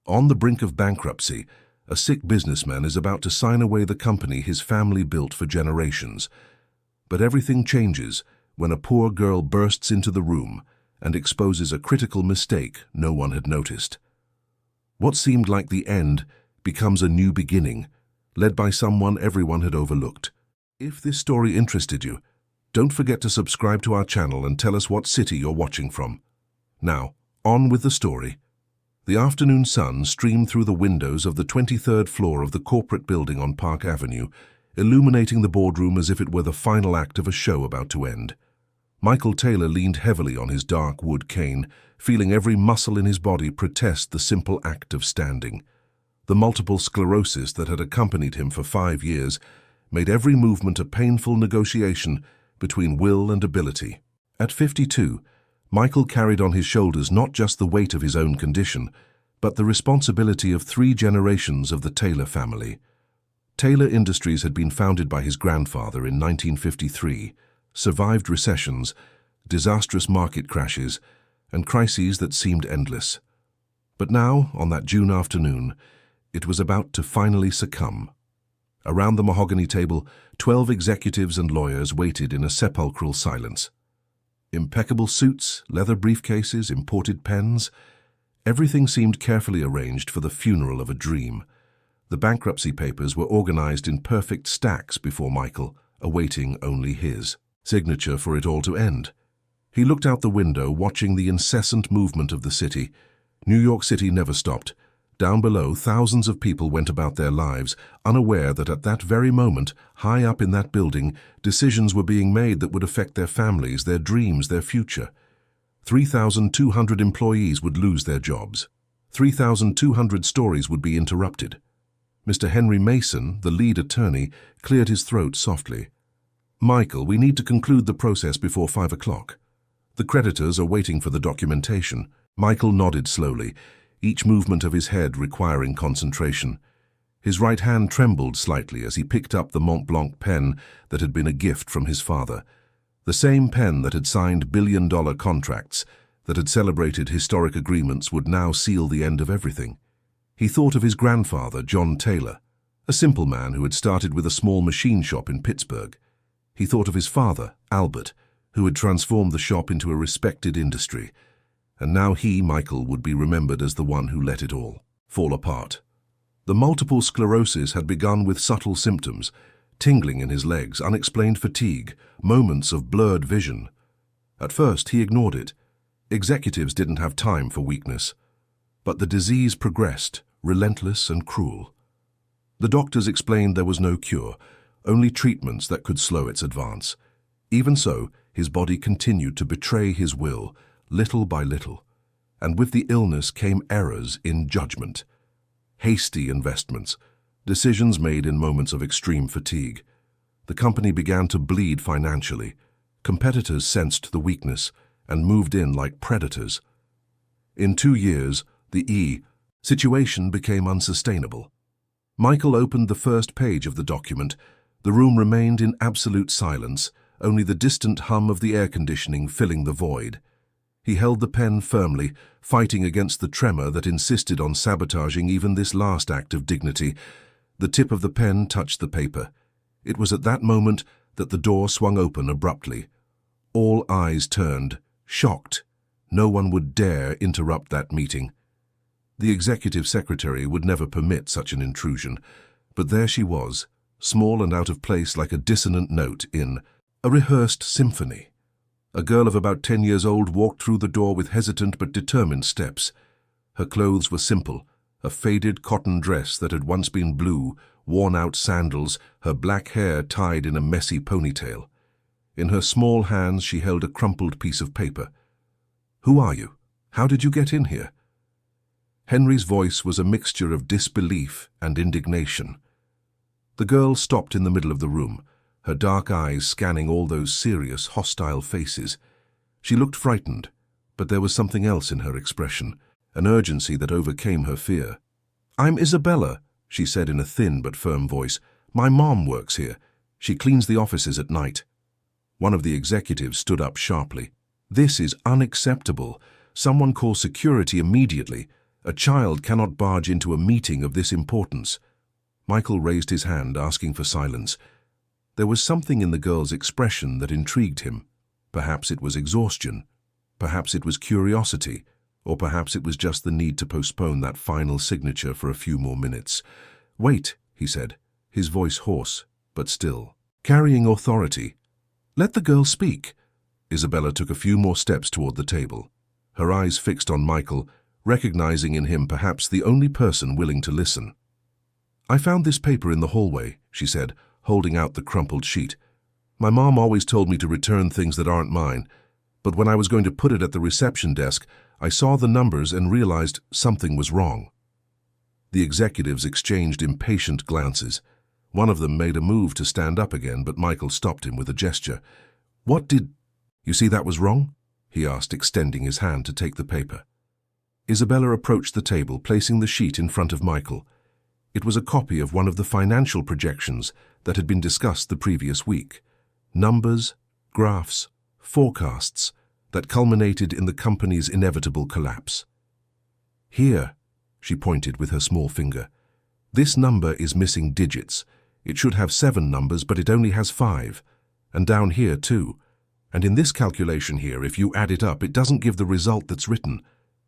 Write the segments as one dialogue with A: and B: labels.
A: On the brink of bankruptcy, a sick businessman is about to sign away the company his family built for generations. But everything changes when a poor girl bursts into the room and exposes a critical mistake no one had noticed. What seemed like the end becomes a new beginning, led by someone everyone had overlooked. If this story interested you, don't forget to subscribe to our channel and tell us what city you're watching from. Now, on with the story. The afternoon sun streamed through the windows of the 23rd floor of the corporate building on Park Avenue, illuminating the boardroom as if it were the final act of a show about to end. Michael Taylor leaned heavily on his dark wood cane, feeling every muscle in his body protest the simple act of standing. The multiple sclerosis that had accompanied him for 5 years made every movement a painful negotiation between will and ability. At 52, Michael carried on his shoulders not just the weight of his own condition, but the responsibility of 3 generations of the Taylor family. Taylor Industries had been founded by his grandfather in 1953, survived recessions, disastrous market crashes, and crises that seemed endless. But now, on that June afternoon, it was about to finally succumb. Around the mahogany table, 12 executives and lawyers waited in a sepulchral silence. Impeccable suits, leather briefcases, imported pens. Everything seemed carefully arranged for the funeral of a dream. The bankruptcy papers were organized in perfect stacks before Michael, awaiting only his signature for it all to end. He looked out the window, watching the incessant movement of the city. New York City never stopped. Down below, thousands of people went about their lives, unaware that at that very moment, high up in that building, decisions were being made that would affect their families, their dreams, their future. 3,200 employees would lose their jobs. 3,200 stories would be interrupted. Mr. Henry Mason, the lead attorney, cleared his throat softly. "Michael, we need to conclude the process before 5 o'clock. The creditors are waiting for the documentation." Michael nodded slowly, each movement of his head requiring concentration. His right hand trembled slightly as he picked up the Mont Blanc pen that had been a gift from his father. The same pen that had signed billion-dollar contracts, that had celebrated historic agreements, would now seal the end of everything. He thought of his grandfather, John Taylor, a simple man who had started with a small machine shop in Pittsburgh. He thought of his father, Albert, who had transformed the shop into a respected industry. And now he, Michael, would be remembered as the one who let it all fall apart. The multiple sclerosis had begun with subtle symptoms, tingling in his legs, unexplained fatigue, moments of blurred vision. At first, he ignored it. Executives didn't have time for weakness. But the disease progressed, relentless and cruel. The doctors explained there was no cure, only treatments that could slow its advance. Even so, his body continued to betray his will, little by little, and with the illness came errors in judgment. Hasty investments, decisions made in moments of extreme fatigue. The company began to bleed financially. Competitors sensed the weakness and moved in like predators. In 2 years, the situation became unsustainable. Michael opened the first page of the document. The room remained in absolute silence, only the distant hum of the air conditioning filling the void. He held the pen firmly, fighting against the tremor that insisted on sabotaging even this last act of dignity. The tip of the pen touched the paper. It was at that moment that the door swung open abruptly. All eyes turned, shocked. No one would dare interrupt that meeting. The executive secretary would never permit such an intrusion, but there she was, small and out of place like a dissonant note in a rehearsed symphony. A girl of about 10 years old walked through the door with hesitant but determined steps. Her clothes were simple, a faded cotton dress that had once been blue, worn-out sandals, her black hair tied in a messy ponytail. In her small hands she held a crumpled piece of paper. "Who are you? How did you get in here?" Henry's voice was a mixture of disbelief and indignation. The girl stopped in the middle of the room, her dark eyes scanning all those serious, hostile faces. She looked frightened, but there was something else in her expression, an urgency that overcame her fear. "I'm Isabella," she said in a thin but firm voice. "My mom works here. She cleans the offices at night." One of the executives stood up sharply. "This is unacceptable. Someone call security immediately. A child cannot barge into a meeting of this importance. Michael raised his hand, asking for silence. There was something in the girl's expression that intrigued him. Perhaps it was exhaustion. Perhaps it was curiosity. Or perhaps it was just the need to postpone that final signature for a few more minutes. "Wait," he said, his voice hoarse, but still, carrying authority. "Let the girl speak." Isabella took a few more steps toward the table, her eyes fixed on Michael, recognizing in him perhaps the only person willing to listen. "I found this paper in the hallway," she said, holding out the crumpled sheet. "My mom always told me to return things that aren't mine, but when I was going to put it at the reception desk, I saw the numbers and realized something was wrong." The executives exchanged impatient glances. One of them made a move to stand up again, but Michael stopped him with a gesture. "What did... You see that was wrong?" he asked, extending his hand to take the paper. Isabella approached the table, placing the sheet in front of Michael. It was a copy of one of the financial projections that had been discussed the previous week. Numbers, graphs, forecasts that culminated in the company's inevitable collapse. "Here," she pointed with her small finger. "This number is missing digits. It should have 7 numbers, but it only has 5. And down here, too. And in this calculation here, if you add it up, it doesn't give the result that's written."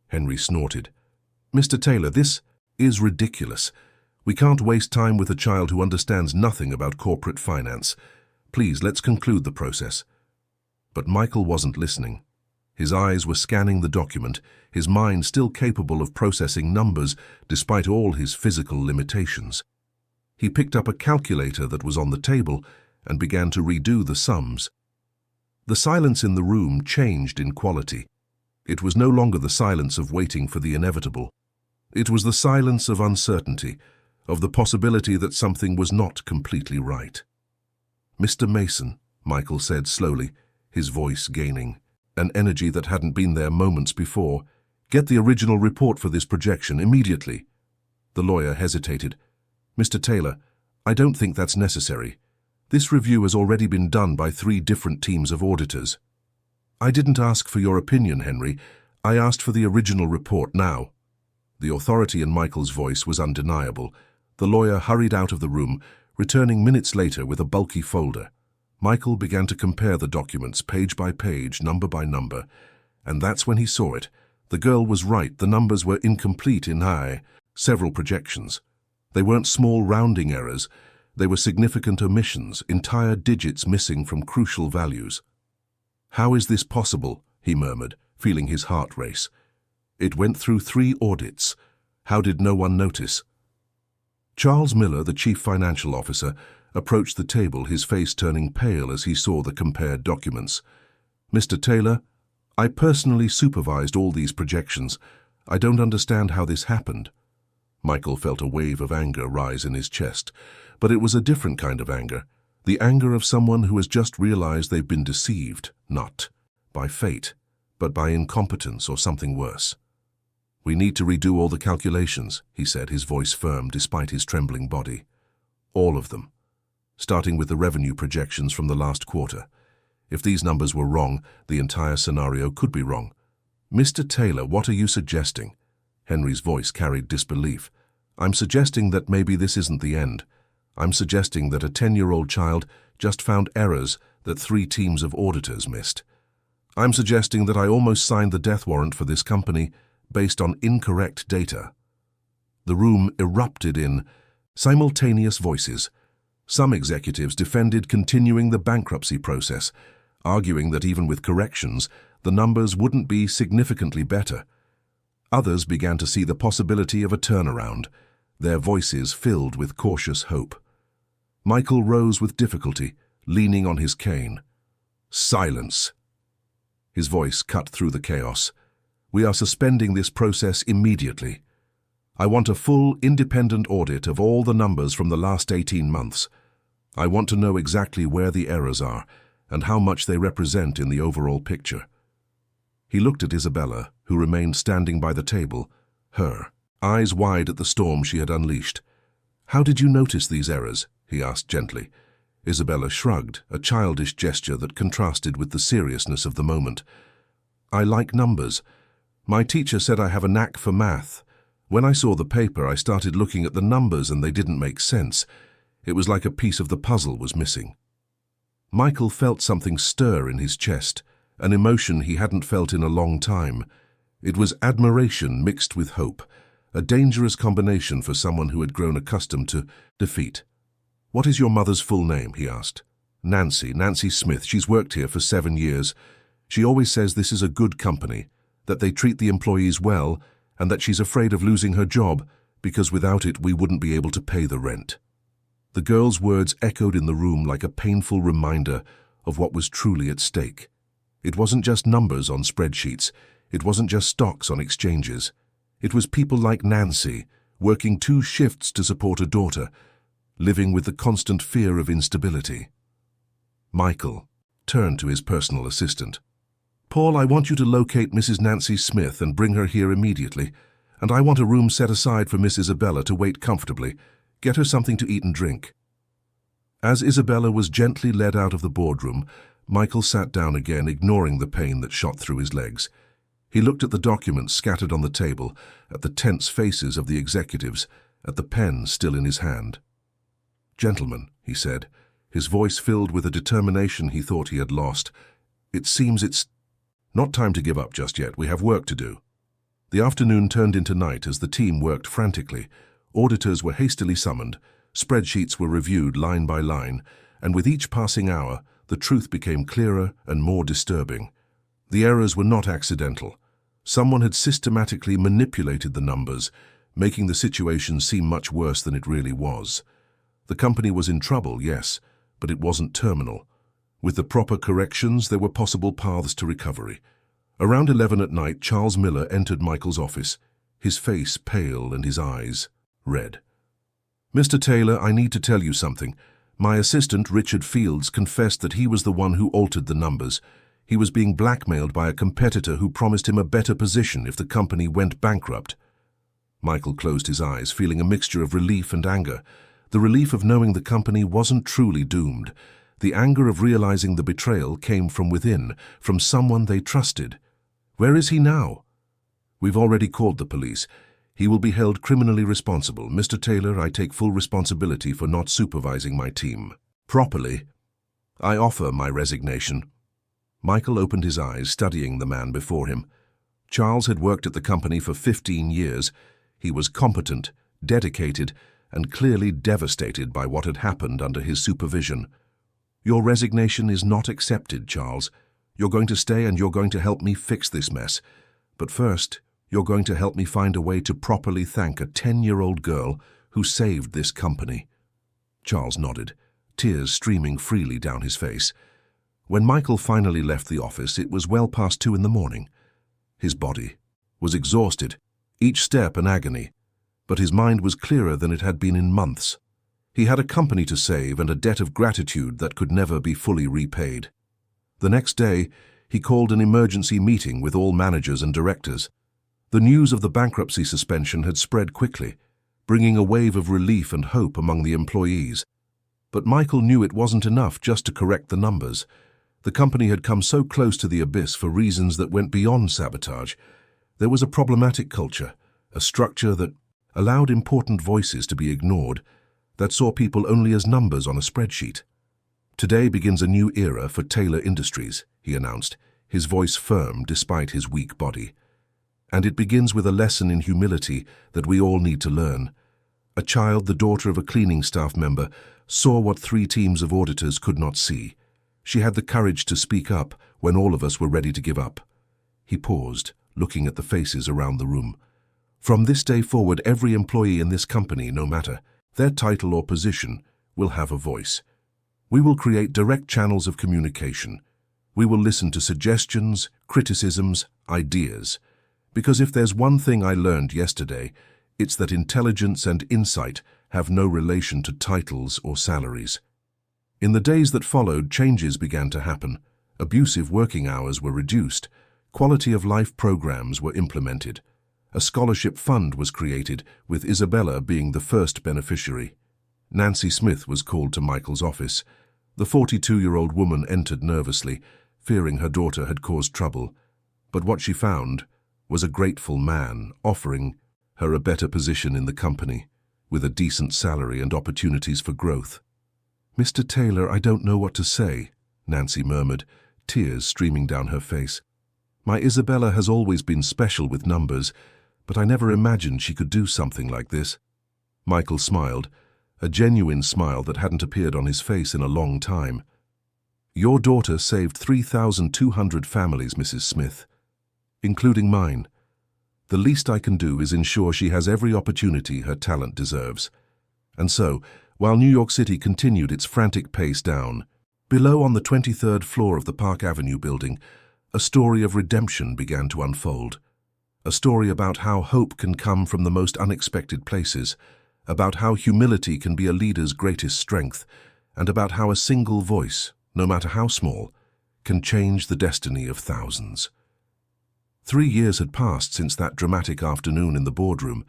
A: Henry snorted. "Mr. Taylor, this is ridiculous. We can't waste time with a child who understands nothing about corporate finance. Please, let's conclude the process." But Michael wasn't listening. His eyes were scanning the document, his mind still capable of processing numbers despite all his physical limitations. He picked up a calculator that was on the table and began to redo the sums. The silence in the room changed in quality. It was no longer the silence of waiting for the inevitable. It was the silence of uncertainty, of the possibility that something was not completely right. "Mr. Mason," Michael said slowly, his voice gaining an energy that hadn't been there moments before, "get the original report for this projection immediately." The lawyer hesitated. "Mr. Taylor, I don't think that's necessary. This review has already been done by 3 different teams of auditors." "I didn't ask for your opinion, Henry. I asked for the original report now." The authority in Michael's voice was undeniable. The lawyer hurried out of the room, returning minutes later with a bulky folder. Michael began to compare the documents page by page, number by number, and that's when he saw it. The girl was right. The numbers were incomplete in several projections. They weren't small rounding errors. They were significant omissions, entire digits missing from crucial values. "How is this possible?" he murmured, feeling his heart race. "It went through 3 audits. How did no one notice?" Charles Miller, the chief financial officer, approached the table, his face turning pale as he saw the compared documents. "Mr. Taylor, I personally supervised all these projections. I don't understand how this happened." Michael felt a wave of anger rise in his chest, but it was a different kind of anger, the anger of someone who has just realized they've been deceived, not by fate, but by incompetence or something worse. "We need to redo all the calculations," he said, his voice firm despite his trembling body. "All of them. Starting with the revenue projections from the last quarter. If these numbers were wrong, the entire scenario could be wrong." "Mr. Taylor, what are you suggesting?" Henry's voice carried disbelief. "I'm suggesting that maybe this isn't the end. I'm suggesting that a 10-year-old child just found errors that 3 teams of auditors missed. I'm suggesting that I almost signed the death warrant for this company based on incorrect data." The room erupted in simultaneous voices. Some executives defended continuing the bankruptcy process, arguing that even with corrections, the numbers wouldn't be significantly better. Others began to see the possibility of a turnaround, their voices filled with cautious hope. Michael rose with difficulty, leaning on his cane. "Silence!" His voice cut through the chaos. "We are suspending this process immediately. I want a full, independent audit of all the numbers from the last 18 months. I want to know exactly where the errors are and how much they represent in the overall picture." He looked at Isabella, who remained standing by the table, her eyes wide at the storm she had unleashed. "How did you notice these errors?" he asked gently. Isabella shrugged, a childish gesture that contrasted with the seriousness of the moment. "I like numbers. My teacher said I have a knack for math. When I saw the paper, I started looking at the numbers and they didn't make sense. It was like a piece of the puzzle was missing. Michael felt something stir in his chest, an emotion he hadn't felt in a long time. It was admiration mixed with hope, a dangerous combination for someone who had grown accustomed to defeat. "What is your mother's full name?" he asked. Nancy Smith. She's worked here for 7 years. She always says this is a good company, that they treat the employees well, and that she's afraid of losing her job because without it we wouldn't be able to pay the rent." The girl's words echoed in the room like a painful reminder of what was truly at stake. It wasn't just numbers on spreadsheets. It wasn't just stocks on exchanges. It was people like Nancy, working 2 shifts to support a daughter, living with the constant fear of instability. Michael turned to his personal assistant. "Paul, I want you to locate Mrs. Nancy Smith and bring her here immediately. And I want a room set aside for Miss Isabella to wait comfortably. Get her something to eat and drink." As Isabella was gently led out of the boardroom, Michael sat down again, ignoring the pain that shot through his legs. He looked at the documents scattered on the table, at the tense faces of the executives, at the pen still in his hand. "Gentlemen," he said, his voice filled with a determination he thought he had lost, "it seems it's not time to give up just yet. We have work to do." The afternoon turned into night as the team worked frantically. Auditors were hastily summoned, spreadsheets were reviewed line by line, and with each passing hour, the truth became clearer and more disturbing. The errors were not accidental. Someone had systematically manipulated the numbers, making the situation seem much worse than it really was. The company was in trouble, yes, but it wasn't terminal. With the proper corrections, there were possible paths to recovery. Around 11 at night, Charles Miller entered Michael's office, his face pale and his eyes red. "Mr. Taylor, I need to tell you something. My assistant, Richard Fields, confessed that he was the one who altered the numbers. He was being blackmailed by a competitor who promised him a better position if the company went bankrupt." Michael closed his eyes, feeling a mixture of relief and anger. The relief of knowing the company wasn't truly doomed. The anger of realizing the betrayal came from within, from someone they trusted. "Where is he now?" "We've already called the police. He will be held criminally responsible. Mr. Taylor, I take full responsibility for not supervising my team properly. I offer my resignation." Michael opened his eyes, studying the man before him. Charles had worked at the company for 15 years. He was competent, dedicated, and clearly devastated by what had happened under his supervision. "Your resignation is not accepted, Charles. You're going to stay and you're going to help me fix this mess. But first, you're going to help me find a way to properly thank a 10-year-old girl who saved this company." Charles nodded, tears streaming freely down his face. When Michael finally left the office, it was well past 2 in the morning. His body was exhausted, each step an agony, but his mind was clearer than it had been in months. He had a company to save and a debt of gratitude that could never be fully repaid. The next day, he called an emergency meeting with all managers and directors. The news of the bankruptcy suspension had spread quickly, bringing a wave of relief and hope among the employees. But Michael knew it wasn't enough just to correct the numbers. The company had come so close to the abyss for reasons that went beyond sabotage. There was a problematic culture, a structure that allowed important voices to be ignored, that saw people only as numbers on a spreadsheet. "Today begins a new era for Taylor Industries," he announced, his voice firm despite his weak body. "And it begins with a lesson in humility that we all need to learn." A child, the daughter of a cleaning staff member, saw what 3 teams of auditors could not see. She had the courage to speak up when all of us were ready to give up. He paused, looking at the faces around the room. "From this day forward, every employee in this company, no matter their title or position, will have a voice. We will create direct channels of communication. We will listen to suggestions, criticisms, ideas. Because if there's one thing I learned yesterday, it's that intelligence and insight have no relation to titles or salaries." In the days that followed, changes began to happen. Abusive working hours were reduced. Quality of life programs were implemented. A scholarship fund was created, with Isabella being the first beneficiary. Nancy Smith was called to Michael's office. The 42-year-old woman entered nervously, fearing her daughter had caused trouble. But what she found was a grateful man offering her a better position in the company, with a decent salary and opportunities for growth. "Mr. Taylor, I don't know what to say," Nancy murmured, tears streaming down her face. "My Isabella has always been special with numbers, but I never imagined she could do something like this." Michael smiled, a genuine smile that hadn't appeared on his face in a long time. "Your daughter saved 3,200 families, Mrs. Smith, including mine. The least I can do is ensure she has every opportunity her talent deserves." And so, while New York City continued its frantic pace down, below on the 23rd floor of the Park Avenue building, a story of redemption began to unfold. A story about how hope can come from the most unexpected places, about how humility can be a leader's greatest strength, and about how a single voice, no matter how small, can change the destiny of thousands. 3 years had passed since that dramatic afternoon in the boardroom,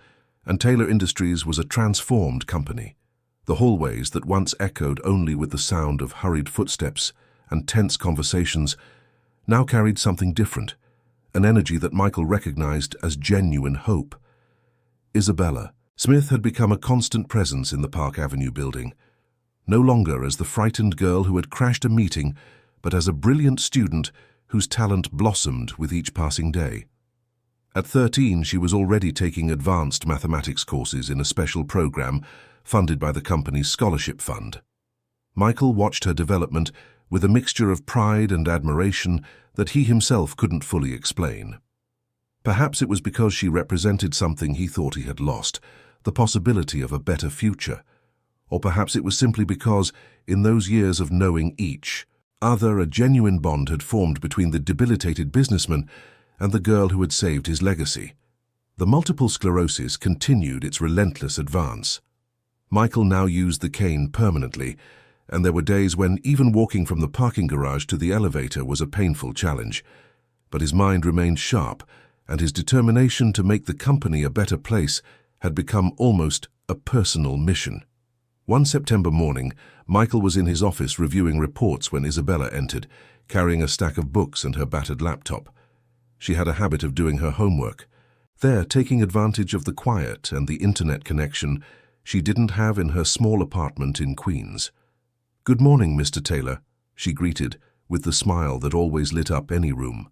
A: and Taylor Industries was a transformed company. The hallways that once echoed only with the sound of hurried footsteps and tense conversations now carried something different, an energy that Michael recognized as genuine hope. Isabella Smith had become a constant presence in the Park Avenue building, no longer as the frightened girl who had crashed a meeting, but as a brilliant student whose talent blossomed with each passing day. At 13, she was already taking advanced mathematics courses in a special program funded by the company's scholarship fund. Michael watched her development with a mixture of pride and admiration that he himself couldn't fully explain. Perhaps it was because she represented something he thought he had lost, the possibility of a better future. Or perhaps it was simply because, in those years of knowing each other, a genuine bond had formed between the debilitated businessman and the girl who had saved his legacy. The multiple sclerosis continued its relentless advance. Michael now used the cane permanently, and there were days when even walking from the parking garage to the elevator was a painful challenge. But his mind remained sharp, and his determination to make the company a better place had become almost a personal mission. One September morning, Michael was in his office reviewing reports when Isabella entered, carrying a stack of books and her battered laptop. She had a habit of doing her homework. There, taking advantage of the quiet and the internet connection she didn't have in her small apartment in Queens. "Good morning, Mr. Taylor," she greeted, with the smile that always lit up any room.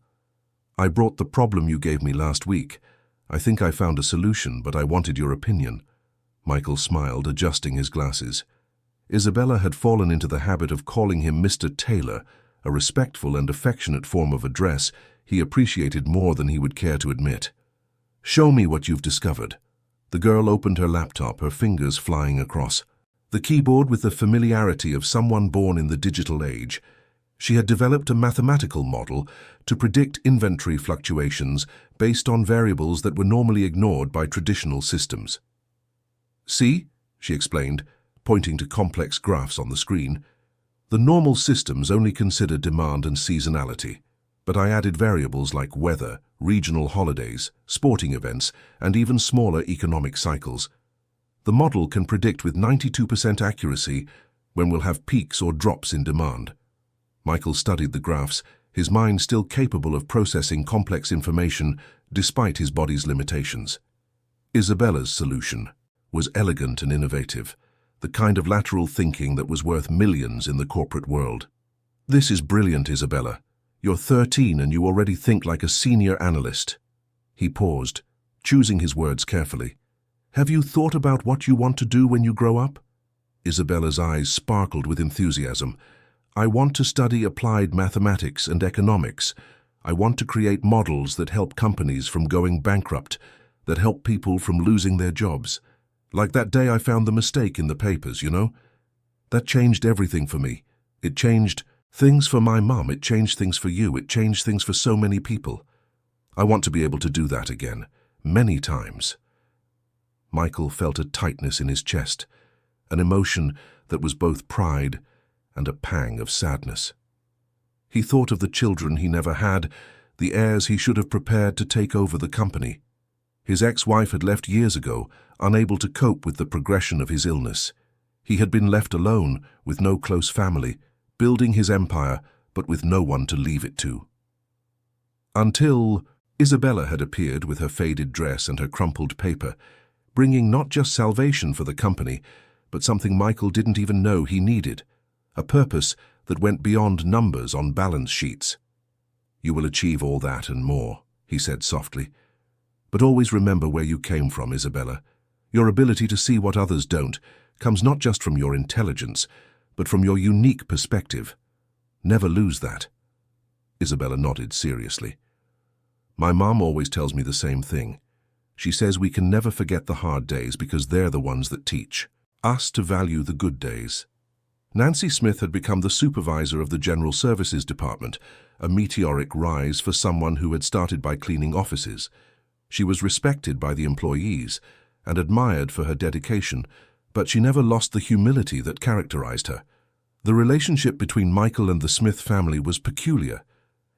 A: "I brought the problem you gave me last week. I think I found a solution, but I wanted your opinion." Michael smiled, adjusting his glasses. Isabella had fallen into the habit of calling him Mr. Taylor, a respectful and affectionate form of address he appreciated more than he would care to admit. "Show me what you've discovered." The girl opened her laptop, her fingers flying across the keyboard with the familiarity of someone born in the digital age. She had developed a mathematical model to predict inventory fluctuations based on variables that were normally ignored by traditional systems. "See?" she explained, pointing to complex graphs on the screen. "The normal systems only consider demand and seasonality, but I added variables like weather, regional holidays, sporting events, and even smaller economic cycles. The model can predict with 92% accuracy when we'll have peaks or drops in demand." Michael studied the graphs, his mind still capable of processing complex information despite his body's limitations. Isabella's solution was elegant and innovative, the kind of lateral thinking that was worth millions in the corporate world. "This is brilliant, Isabella. You're 13 and you already think like a senior analyst." He paused, choosing his words carefully. "Have you thought about what you want to do when you grow up?" Isabella's eyes sparkled with enthusiasm. "I want to study applied mathematics and economics. I want to create models that help companies from going bankrupt, that help people from losing their jobs. Like that day I found the mistake in the papers, you know? That changed everything for me. It changed things for my mom, it changed things for you, it changed things for so many people. I want to be able to do that again, many times." Michael felt a tightness in his chest, an emotion that was both pride and a pang of sadness. He thought of the children he never had, the heirs he should have prepared to take over the company. His ex-wife had left years ago, unable to cope with the progression of his illness. He had been left alone, with no close family, building his empire, but with no one to leave it to. Until Isabella had appeared with her faded dress and her crumpled paper, bringing not just salvation for the company, but something Michael didn't even know he needed, a purpose that went beyond numbers on balance sheets. "You will achieve all that and more," he said softly. "But always remember where you came from, Isabella. Your ability to see what others don't comes not just from your intelligence, but from your unique perspective. Never lose that." Isabella nodded seriously. "My mom always tells me the same thing. She says we can never forget the hard days because they're the ones that teach us to value the good days." Nancy Smith had become the supervisor of the General Services Department, a meteoric rise for someone who had started by cleaning offices. She was respected by the employees and admired for her dedication, but she never lost the humility that characterized her. The relationship between Michael and the Smith family was peculiar.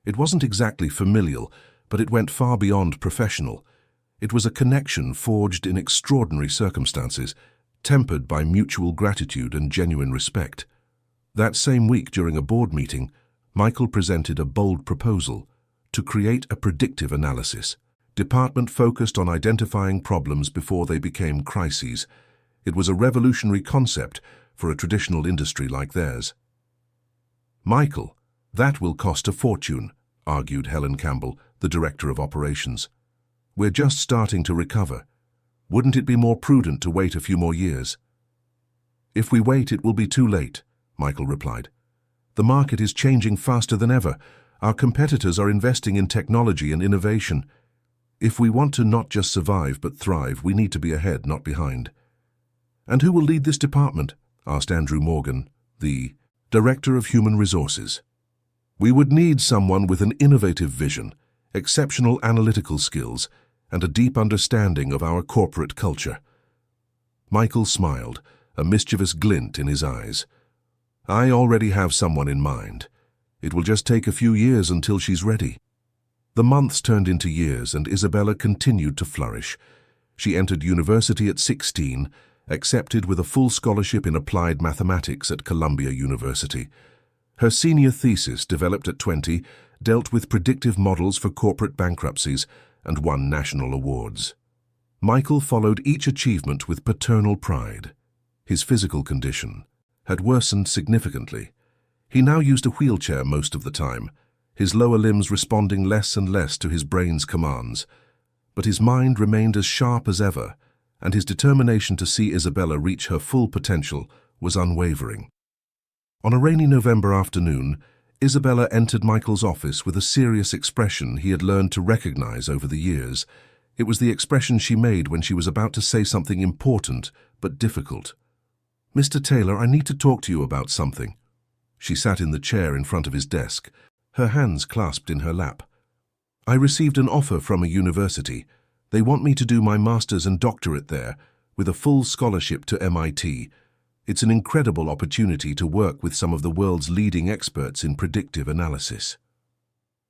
A: It wasn't exactly familial, but it went far beyond professional. It was a connection forged in extraordinary circumstances, tempered by mutual gratitude and genuine respect. That same week, during a board meeting, Michael presented a bold proposal to create a predictive analysis department focused on identifying problems before they became crises. It was a revolutionary concept for a traditional industry like theirs. "Michael, that will cost a fortune," argued Helen Campbell, the director of operations. "We're just starting to recover. Wouldn't it be more prudent to wait a few more years?" "If we wait, it will be too late," Michael replied. "The market is changing faster than ever. Our competitors are investing in technology and innovation. If we want to not just survive but thrive, we need to be ahead, not behind." "And who will lead this department?" asked Andrew Morgan, the Director of Human Resources. "We would need someone with an innovative vision, exceptional analytical skills, and a deep understanding of our corporate culture." Michael smiled, a mischievous glint in his eyes. "I already have someone in mind. It will just take a few years until she's ready." The months turned into years, and Isabella continued to flourish. She entered university at 16, accepted with a full scholarship in applied mathematics at Columbia University. Her senior thesis, developed at 20, dealt with predictive models for corporate bankruptcies and won national awards. Michael followed each achievement with paternal pride. His physical condition had worsened significantly. He now used a wheelchair most of the time, his lower limbs responding less and less to his brain's commands. But his mind remained as sharp as ever, and his determination to see Isabella reach her full potential was unwavering. On a rainy November afternoon, Isabella entered Michael's office with a serious expression he had learned to recognize over the years. It was the expression she made when she was about to say something important but difficult. "Mr. Taylor, I need to talk to you about something." She sat in the chair in front of his desk, her hands clasped in her lap. "I received an offer from a university. They want me to do my master's and doctorate there, with a full scholarship to MIT. It's an incredible opportunity to work with some of the world's leading experts in predictive analysis."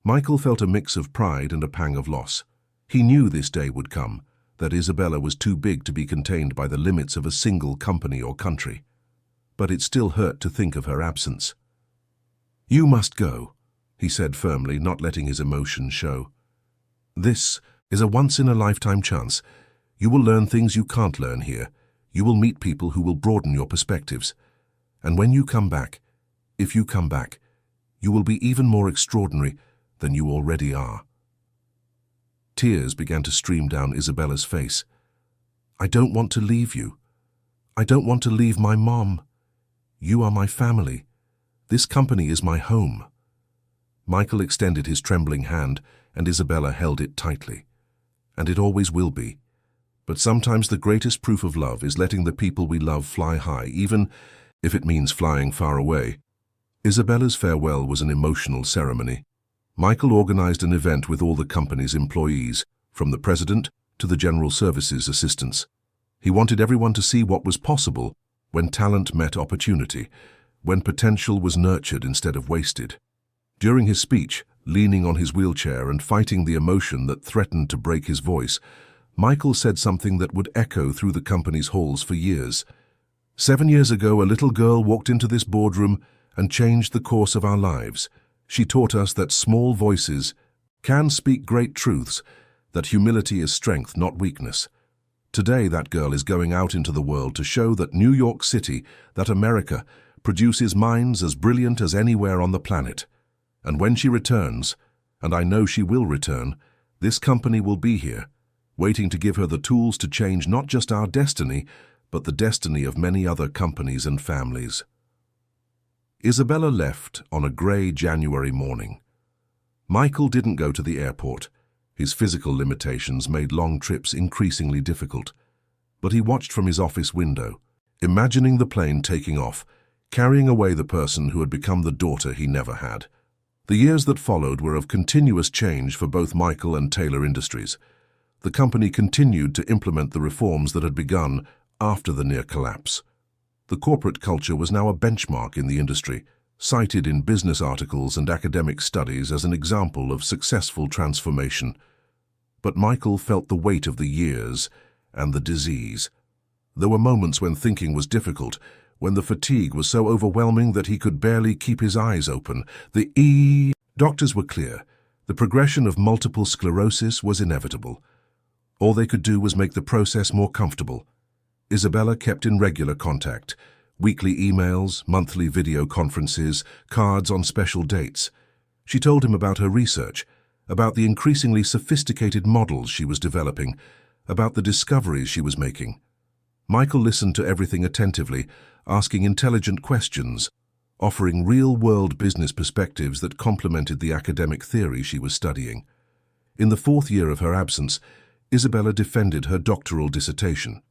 A: Michael felt a mix of pride and a pang of loss. He knew this day would come, that Isabella was too big to be contained by the limits of a single company or country. But it still hurt to think of her absence. "You must go," he said firmly, not letting his emotion show. "This is a once-in-a-lifetime chance. You will learn things you can't learn here. You will meet people who will broaden your perspectives. And when you come back, if you come back, you will be even more extraordinary than you already are." Tears began to stream down Isabella's face. "I don't want to leave you. I don't want to leave my mom. You are my family. This company is my home." Michael extended his trembling hand, and Isabella held it tightly. "And it always will be. But sometimes the greatest proof of love is letting the people we love fly high, even if it means flying far away." Isabella's farewell was an emotional ceremony. Michael organized an event with all the company's employees, from the president to the general services assistants. He wanted everyone to see what was possible when talent met opportunity, when potential was nurtured instead of wasted. During his speech, leaning on his wheelchair and fighting the emotion that threatened to break his voice, Michael said something that would echo through the company's halls for years. "7 years ago, a little girl walked into this boardroom and changed the course of our lives. She taught us that small voices can speak great truths, that humility is strength, not weakness. Today, that girl is going out into the world to show that New York City, that America, produces minds as brilliant as anywhere on the planet. And when she returns, and I know she will return, this company will be here, waiting to give her the tools to change not just our destiny, but the destiny of many other companies and families. Isabella left on a grey January morning. Michael didn't go to the airport. His physical limitations made long trips increasingly difficult. But he watched from his office window, imagining the plane taking off, carrying away the person who had become the daughter he never had. The years that followed were of continuous change for both Michael and Taylor Industries. The company continued to implement the reforms that had begun after the near collapse. The corporate culture was now a benchmark in the industry, cited in business articles and academic studies as an example of successful transformation. But Michael felt the weight of the years and the disease. There were moments when thinking was difficult, when the fatigue was so overwhelming that he could barely keep his eyes open. Doctors were clear. The progression of multiple sclerosis was inevitable. All they could do was make the process more comfortable. Isabella kept in regular contact, weekly emails, monthly video conferences, cards on special dates. She told him about her research, about the increasingly sophisticated models she was developing, about the discoveries she was making. Michael listened to everything attentively, asking intelligent questions, offering real-world business perspectives that complemented the academic theory she was studying. In the 4th year of her absence, Isabella defended her doctoral dissertation.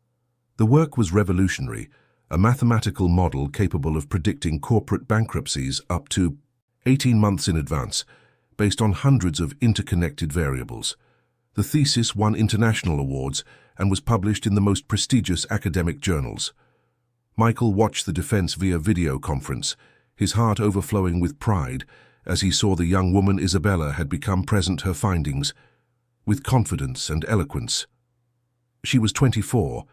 A: The work was revolutionary, a mathematical model capable of predicting corporate bankruptcies up to 18 months in advance, based on hundreds of interconnected variables. The thesis won international awards and was published in the most prestigious academic journals. Michael watched the defense via video conference, his heart overflowing with pride as he saw the young woman Isabella had become present her findings, with confidence and eloquence. She was 24,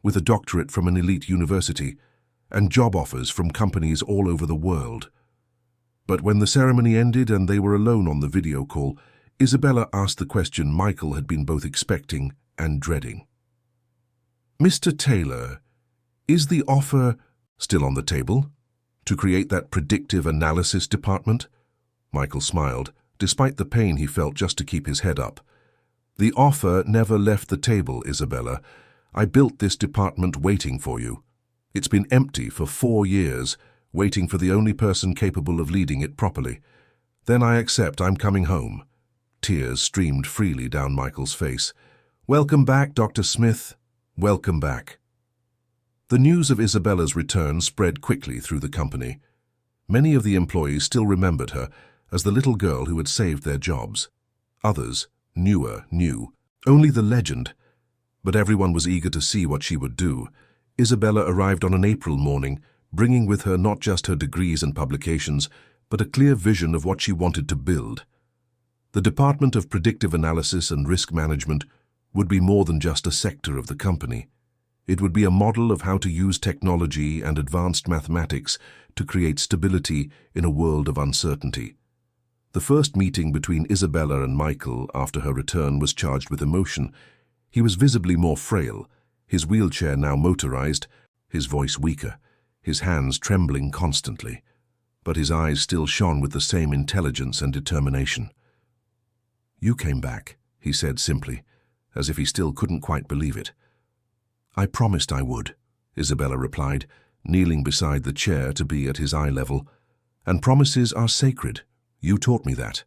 A: with a doctorate from an elite university, and job offers from companies all over the world. But when the ceremony ended and they were alone on the video call, Isabella asked the question Michael had been both expecting and dreading. "Mr. Taylor, is the offer still on the table to create that predictive analysis department?" Michael smiled, despite the pain he felt just to keep his head up. "The offer never left the table, Isabella. I built this department waiting for you. It's been empty for 4 years, waiting for the only person capable of leading it properly. Then I accept I'm coming home." Tears streamed freely down Michael's face. "Welcome back, Dr. Smith. Welcome back." The news of Isabella's return spread quickly through the company. Many of the employees still remembered her as the little girl who had saved their jobs. Others, newer, knew only the legend. But everyone was eager to see what she would do. Isabella arrived on an April morning, bringing with her not just her degrees and publications, but a clear vision of what she wanted to build. The Department of Predictive Analysis and Risk Management would be more than just a sector of the company. It would be a model of how to use technology and advanced mathematics to create stability in a world of uncertainty. The first meeting between Isabella and Michael after her return was charged with emotion. He was visibly more frail, his wheelchair now motorized, his voice weaker, his hands trembling constantly. But his eyes still shone with the same intelligence and determination. "You came back," he said simply, as if he still couldn't quite believe it. "I promised I would," Isabella replied, kneeling beside the chair to be at his eye level. "And promises are sacred. You taught me that."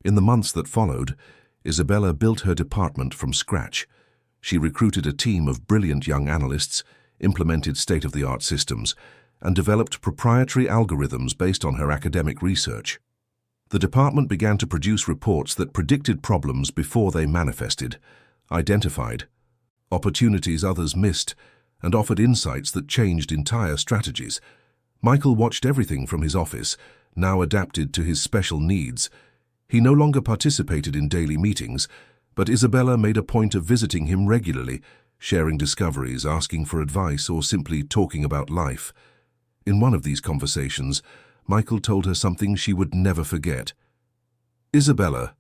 A: In the months that followed, Isabella built her department from scratch. She recruited a team of brilliant young analysts, implemented state-of-the-art systems, and developed proprietary algorithms based on her academic research. The department began to produce reports that predicted problems before they manifested, identified opportunities others missed, and offered insights that changed entire strategies. Michael watched everything from his office, now adapted to his special needs. He no longer participated in daily meetings, but Isabella made a point of visiting him regularly, sharing discoveries, asking for advice, or simply talking about life. In one of these conversations, Michael told her something she would never forget. "Isabella,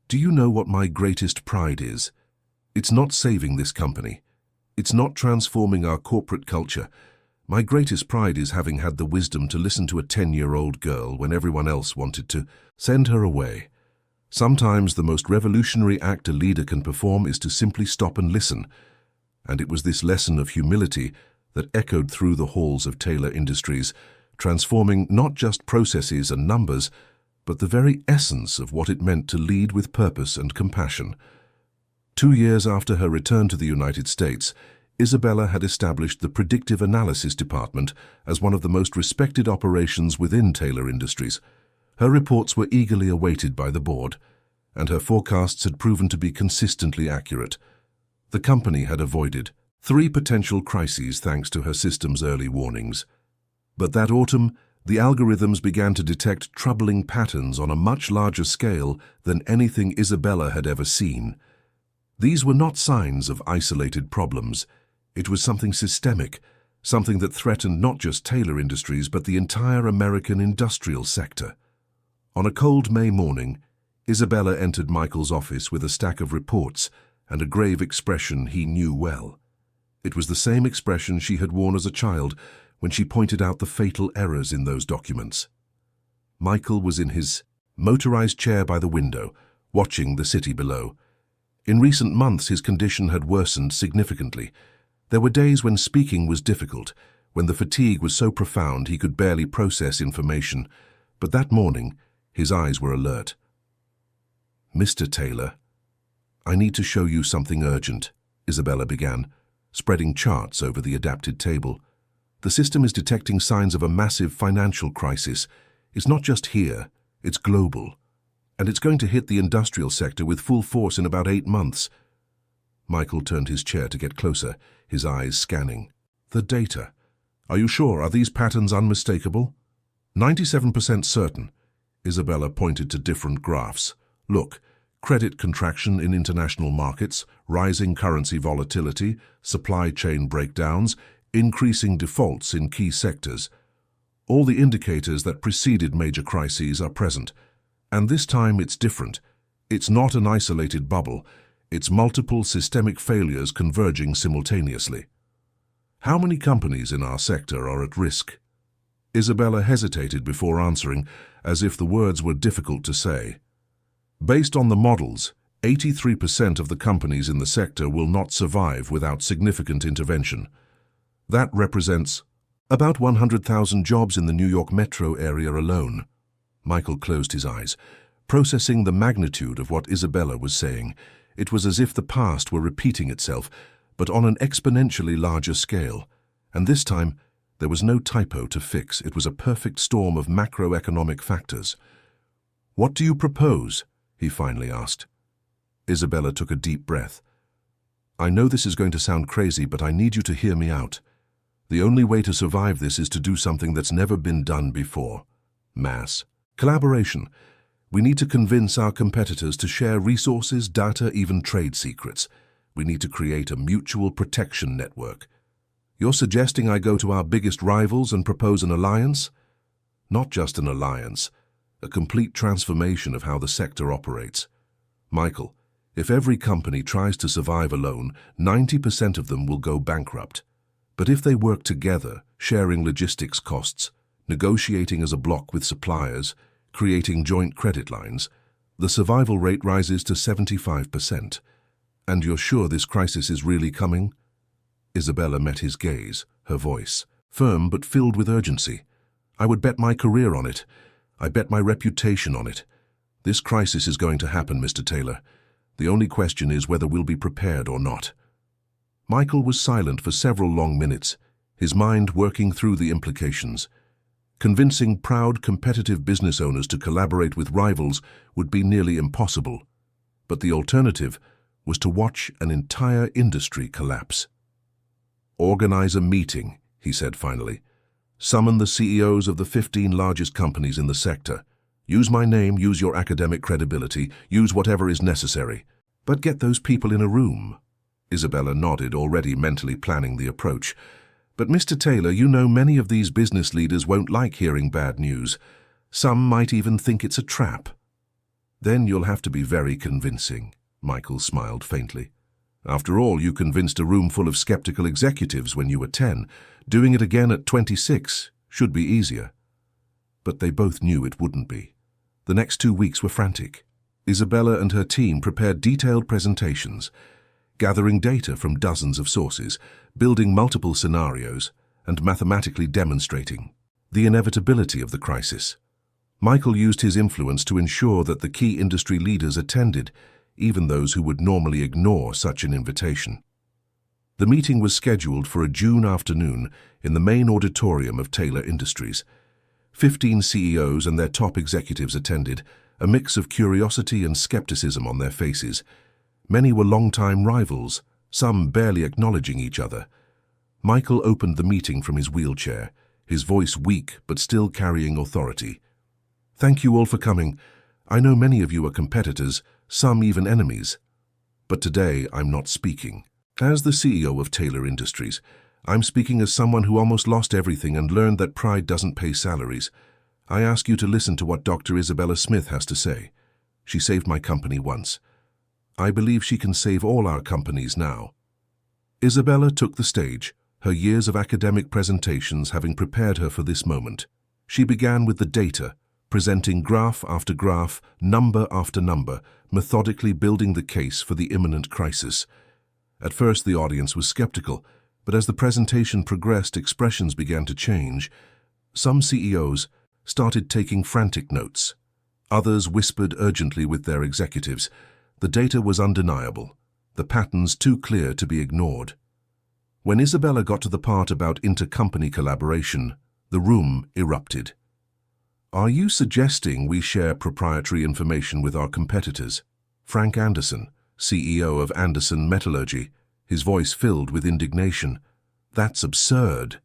A: Do you know what my greatest pride is? It's not saving this company. It's not transforming our corporate culture. My greatest pride is having had the wisdom to listen to a 10-year-old girl when everyone else wanted to send her away. Sometimes the most revolutionary act a leader can perform is to simply stop and listen. And it was this lesson of humility that echoed through the halls of Taylor Industries, transforming not just processes and numbers, but the very essence of what it meant to lead with purpose and compassion. 2 years after her return to the United States, Isabella had established the Predictive Analysis Department as one of the most respected operations within Taylor Industries. Her reports were eagerly awaited by the board, and her forecasts had proven to be consistently accurate. The company had avoided 3 potential crises thanks to her system's early warnings. But that autumn, the algorithms began to detect troubling patterns on a much larger scale than anything Isabella had ever seen. These were not signs of isolated problems. It was something systemic, something that threatened not just Taylor Industries but the entire American industrial sector. On a cold May morning, Isabella entered Michael's office with a stack of reports and a grave expression he knew well. It was the same expression she had worn as a child when she pointed out the fatal errors in those documents. Michael was in his motorized chair by the window, watching the city below. In recent months, his condition had worsened significantly. There were days when speaking was difficult, when the fatigue was so profound he could barely process information. But that morning, his eyes were alert. "Mr. Taylor, I need to show you something urgent," Isabella began, spreading charts over the adapted table. "The system is detecting signs of a massive financial crisis. It's not just here, it's global. And it's going to hit the industrial sector with full force in about 8 months. Michael turned his chair to get closer, his eyes scanning. "The data. Are you sure? Are these patterns unmistakable?" 97% certain. Isabella pointed to different graphs. "Look, credit contraction in international markets, rising currency volatility, supply chain breakdowns, increasing defaults in key sectors. All the indicators that preceded major crises are present. And this time it's different. It's not an isolated bubble. It's multiple systemic failures converging simultaneously." "How many companies in our sector are at risk?" Isabella hesitated before answering, as if the words were difficult to say. "Based on the models, 83% of the companies in the sector will not survive without significant intervention. That represents about 100,000 jobs in the New York metro area alone." Michael closed his eyes, processing the magnitude of what Isabella was saying. It was as if the past were repeating itself, but on an exponentially larger scale. And this time, there was no typo to fix. It was a perfect storm of macroeconomic factors. "What do you propose?" he finally asked. Isabella took a deep breath. "I know this is going to sound crazy, but I need you to hear me out. The only way to survive this is to do something that's never been done before. Mass collaboration. We need to convince our competitors to share resources, data, even trade secrets. We need to create a mutual protection network. You're suggesting I go to our biggest rivals and propose an alliance? Not just an alliance, a complete transformation of how the sector operates. Michael, if every company tries to survive alone, 90% of them will go bankrupt. But if they work together, sharing logistics costs, negotiating as a block with suppliers, creating joint credit lines, the survival rate rises to 75%. And you're sure this crisis is really coming?" Isabella met his gaze, her voice firm but filled with urgency. "I would bet my career on it. I bet my reputation on it. This crisis is going to happen, Mr. Taylor. The only question is whether we'll be prepared or not." Michael was silent for several long minutes, his mind working through the implications. Convincing proud, competitive business owners to collaborate with rivals would be nearly impossible. But the alternative was to watch an entire industry collapse. "Organize a meeting," he said finally. "Summon the CEOs of the 15 largest companies in the sector. Use my name, use your academic credibility, use whatever is necessary. But get those people in a room." Isabella nodded, already mentally planning the approach. "But Mr. Taylor, you know many of these business leaders won't like hearing bad news. Some might even think it's a trap." Then you'll have to be very convincing, Michael smiled faintly. After all, you convinced a room full of skeptical executives when you were 10. Doing it again at 26 should be easier. But they both knew it wouldn't be. The next 2 weeks were frantic. Isabella and her team prepared detailed presentations, gathering data from dozens of sources, building multiple scenarios, and mathematically demonstrating the inevitability of the crisis. Michael used his influence to ensure that the key industry leaders attended, even those who would normally ignore such an invitation. The meeting was scheduled for a June afternoon in the main auditorium of Taylor Industries. 15 CEOs and their top executives attended, a mix of curiosity and skepticism on their faces. Many were longtime rivals, some barely acknowledging each other. Michael opened the meeting from his wheelchair, his voice weak but still carrying authority. "Thank you all for coming. I know many of you are competitors, some even enemies. But today I'm not speaking as the CEO of Taylor Industries. I'm speaking as someone who almost lost everything and learned that pride doesn't pay salaries. I ask you to listen to what Dr. Isabella Smith has to say. She saved my company once. I believe she can save all our companies now." Isabella took the stage, her years of academic presentations having prepared her for this moment. She began with the data, presenting graph after graph, number after number, methodically building the case for the imminent crisis. At first the audience was skeptical, but as the presentation progressed, expressions began to change. Some CEOs started taking frantic notes. Others whispered urgently with their executives. The data was undeniable, the patterns too clear to be ignored. When Isabella got to the part about intercompany collaboration, the room erupted. "Are you suggesting we share proprietary information with our competitors?" Frank Anderson, CEO of Anderson Metallurgy, his voice filled with indignation. "That's absurd."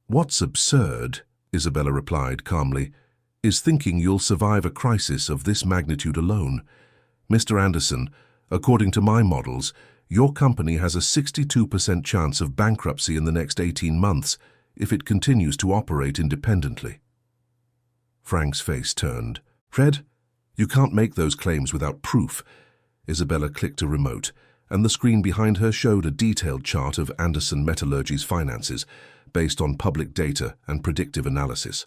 A: "What's absurd," Isabella replied calmly, "is thinking you'll survive a crisis of this magnitude alone. Mr. Anderson, according to my models, your company has a 62% chance of bankruptcy in the next 18 months if it continues to operate independently." Frank's face turned. "Fred, you can't make those claims without proof." Isabella clicked a remote, and the screen behind her showed a detailed chart of Anderson Metallurgy's finances, based on public data and predictive analysis.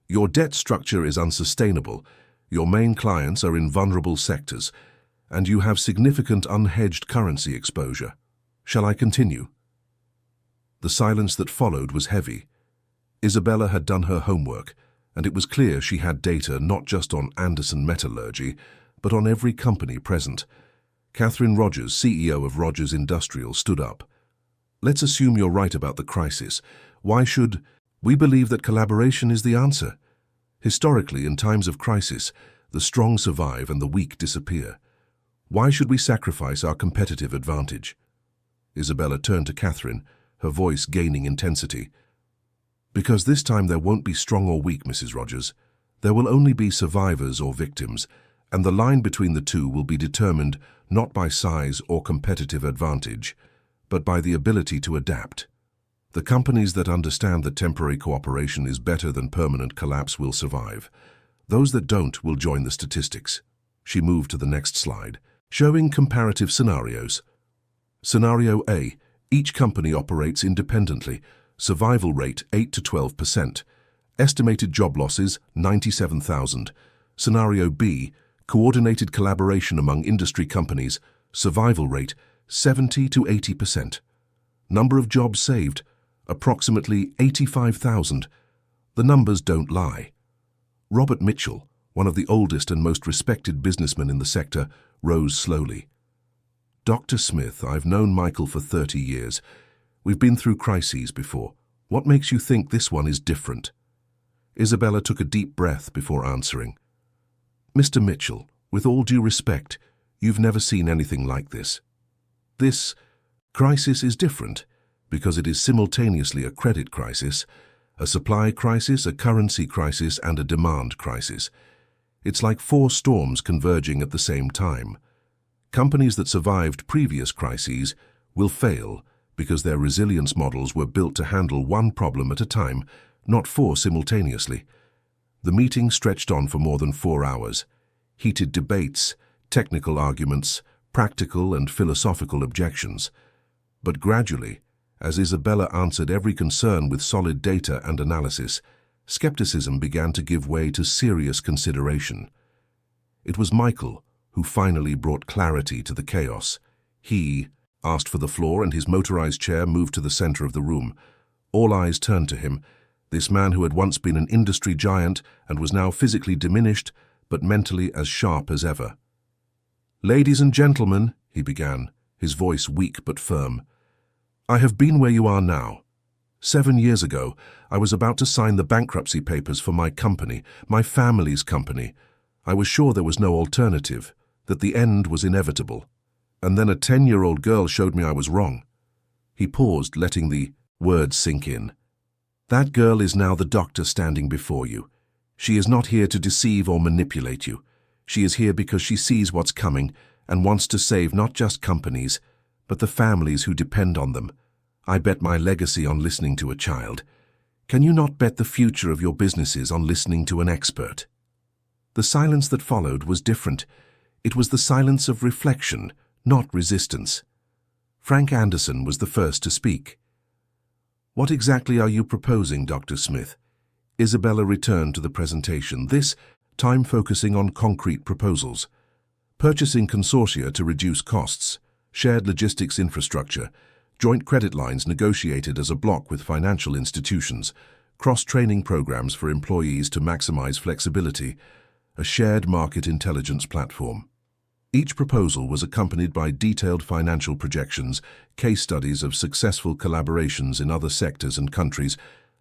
A: "Your debt structure is unsustainable, your main clients are in vulnerable sectors, and you have significant unhedged currency exposure. Shall I continue?" The silence that followed was heavy. Isabella had done her homework, and it was clear she had data not just on Anderson Metallurgy, but on every company present. Catherine Rogers, CEO of Rogers Industrial, stood up. "Let's assume you're right about the crisis. Why should we believe that collaboration is the answer? Historically, in times of crisis, the strong survive and the weak disappear. Why should we sacrifice our competitive advantage?" Isabella turned to Catherine, her voice gaining intensity. "Because this time there won't be strong or weak, Mrs. Rogers. There will only be survivors or victims, and the line between the two will be determined not by size or competitive advantage, but by the ability to adapt. The companies that understand that temporary cooperation is better than permanent collapse will survive. Those that don't will join the statistics." She moved to the next slide, showing comparative scenarios. Scenario A, each company operates independently. Survival rate 8 to 12%. Estimated job losses 97,000. Scenario B, coordinated collaboration among industry companies. Survival rate 70 to 80%. Number of jobs saved approximately 85,000. The numbers don't lie. Robert Mitchell, one of the oldest and most respected businessmen in the sector, rose slowly. "Dr. Smith, I've known Michael for 30 years. We've been through crises before. What makes you think this one is different?" Isabella took a deep breath before answering. "Mr. Mitchell, with all due respect, you've never seen anything like this. This crisis is different because it is simultaneously a credit crisis, a supply crisis, a currency crisis, and a demand crisis. It's like 4 storms converging at the same time. Companies that survived previous crises will fail because their resilience models were built to handle one problem at a time, not 4 simultaneously." The meeting stretched on for more than 4 hours. heated debates, technical arguments, practical and philosophical objections. But gradually, as Isabella answered every concern with solid data and analysis, skepticism began to give way to serious consideration. It was Michael who finally brought clarity to the chaos. He asked for the floor, and his motorized chair moved to the center of the room. All eyes turned to him, this man who had once been an industry giant and was now physically diminished, but mentally as sharp as ever. "Ladies and gentlemen," he began, his voice weak but firm, "I have been where you are now. 7 years ago, I was about to sign the bankruptcy papers for my company, my family's company. I was sure there was no alternative, that the end was inevitable. And then a 10-year-old girl showed me I was wrong." He paused, letting the words sink in. "That girl is now the doctor standing before you. She is not here to deceive or manipulate you. She is here because she sees what's coming and wants to save not just companies, but the families who depend on them. I bet my legacy on listening to a child. Can you not bet the future of your businesses on listening to an expert?" The silence that followed was different. It was the silence of reflection, not resistance. Frank Anderson was the first to speak. "What exactly are you proposing, Dr. Smith?" Isabella returned to the presentation, this time focusing on concrete proposals. Purchasing consortia to reduce costs, shared logistics infrastructure, joint credit lines negotiated as a block with financial institutions, cross-training programs for employees to maximize flexibility, a shared market intelligence platform. Each proposal was accompanied by detailed financial projections, case studies of successful collaborations in other sectors and countries,